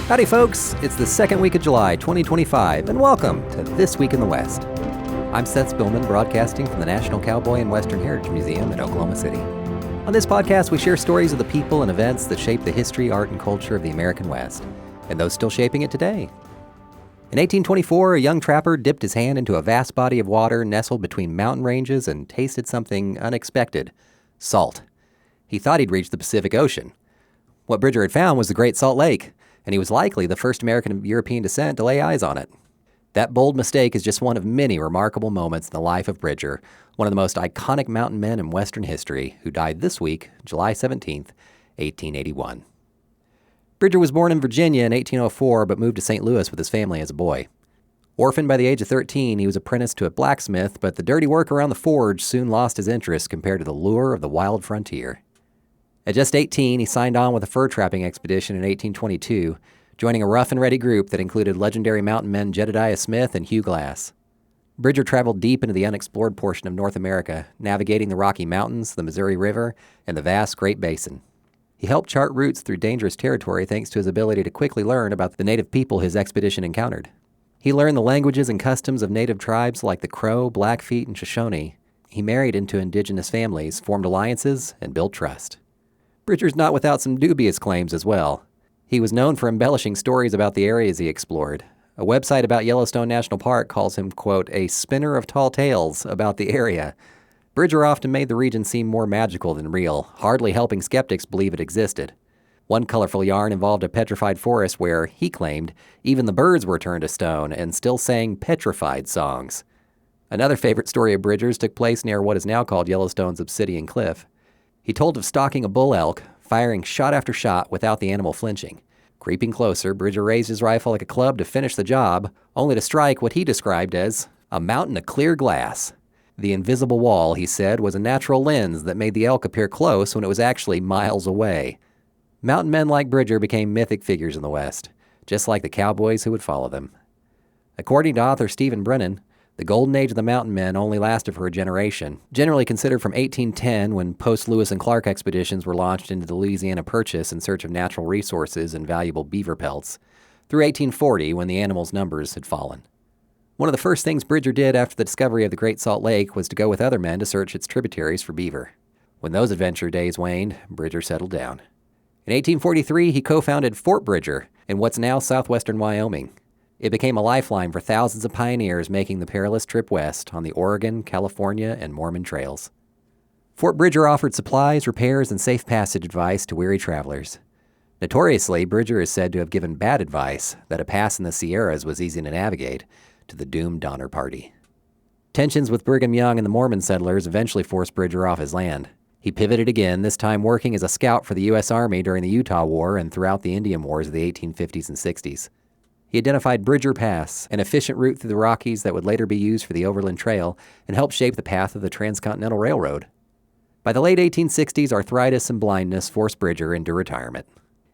Howdy folks, it's the second week of July 2025, and welcome to This Week in the West. I'm Seth Spillman, broadcasting from the National Cowboy and Western Heritage Museum in Oklahoma City. On this podcast, we share stories of the people and events that shape the history, art, and culture of the American West, and those still shaping it today. In 1824, a young trapper dipped his hand into a vast body of water nestled between mountain ranges and tasted something unexpected: salt. He thought he'd reached the Pacific Ocean. What Bridger had found was the Great Salt Lake, and he was likely the first American of European descent to lay eyes on it. That bold mistake is just one of many remarkable moments in the life of Bridger, one of the most iconic mountain men in Western history, who died this week, July 17th, 1881. Bridger was born in Virginia in 1804, but moved to St. Louis with his family as a boy. Orphaned by the age of 13, he was apprenticed to a blacksmith, but the dirty work around the forge soon lost his interest compared to the lure of the wild frontier. At just 18, he signed on with a fur trapping expedition in 1822, joining a rough-and-ready group that included legendary mountain men Jedediah Smith and Hugh Glass. Bridger traveled deep into the unexplored portion of North America, navigating the Rocky Mountains, the Missouri River, and the vast Great Basin. He helped chart routes through dangerous territory thanks to his ability to quickly learn about the native people his expedition encountered. He learned the languages and customs of native tribes like the Crow, Blackfeet, and Shoshone. He married into indigenous families, formed alliances, and built trust. Bridger's not without some dubious claims as well. He was known for embellishing stories about the areas he explored. A website about Yellowstone National Park calls him, quote, a spinner of tall tales about the area. Bridger often made the region seem more magical than real, hardly helping skeptics believe it existed. One colorful yarn involved a petrified forest where, he claimed, even the birds were turned to stone and still sang petrified songs. Another favorite story of Bridger's took place near what is now called Yellowstone's Obsidian Cliff. He told of stalking a bull elk, firing shot after shot without the animal flinching. Creeping closer, Bridger raised his rifle like a club to finish the job, only to strike what he described as a mountain of clear glass. The invisible wall, he said, was a natural lens that made the elk appear close when it was actually miles away. Mountain men like Bridger became mythic figures in the West, just like the cowboys who would follow them. According to author Stephen Brennan, the golden age of the mountain men only lasted for a generation, generally considered from 1810 when post-Lewis and Clark expeditions were launched into the Louisiana Purchase in search of natural resources and valuable beaver pelts, through 1840 when the animals' numbers had fallen. One of the first things Bridger did after the discovery of the Great Salt Lake was to go with other men to search its tributaries for beaver. When those adventure days waned, Bridger settled down. In 1843, he co-founded Fort Bridger in what's now southwestern Wyoming. It became a lifeline for thousands of pioneers making the perilous trip west on the Oregon, California, and Mormon trails. Fort Bridger offered supplies, repairs, and safe passage advice to weary travelers. Notoriously, Bridger is said to have given bad advice that a pass in the Sierras was easy to navigate to the doomed Donner Party. Tensions with Brigham Young and the Mormon settlers eventually forced Bridger off his land. He pivoted again, this time working as a scout for the U.S. Army during the Utah War and throughout the Indian Wars of the 1850s and 60s. He identified Bridger Pass, an efficient route through the Rockies that would later be used for the Overland Trail and help shape the path of the Transcontinental Railroad. By the late 1860s, arthritis and blindness forced Bridger into retirement.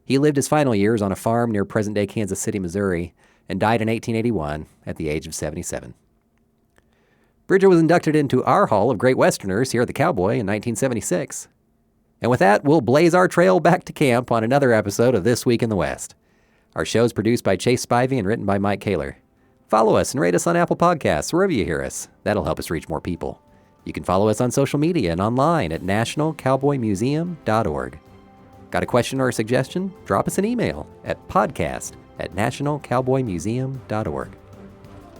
He lived his final years on a farm near present-day Kansas City, Missouri, and died in 1881 at the age of 77. Bridger was inducted into our Hall of Great Westerners here at the Cowboy in 1976. And with that, we'll blaze our trail back to camp on another episode of This Week in the West. Our show is produced by Chase Spivey and written by Mike Kaler. Follow us and rate us on Apple Podcasts, wherever you hear us. That'll help us reach more people. You can follow us on social media and online at nationalcowboymuseum.org. Got a question or a suggestion? Drop us an email at podcast@nationalcowboymuseum.org.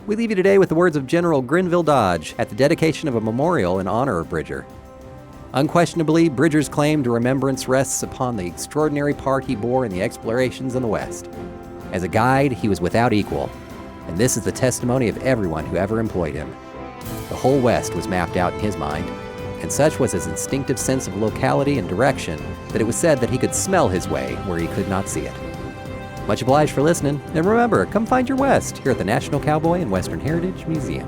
We leave you today with the words of General Grenville Dodge at the dedication of a memorial in honor of Bridger. Unquestionably, Bridger's claim to remembrance rests upon the extraordinary part he bore in the explorations in the West. As a guide, he was without equal, and this is the testimony of everyone who ever employed him. The whole West was mapped out in his mind, and such was his instinctive sense of locality and direction that it was said that he could smell his way where he could not see it. Much obliged for listening, and remember, come find your West here at the National Cowboy and Western Heritage Museum.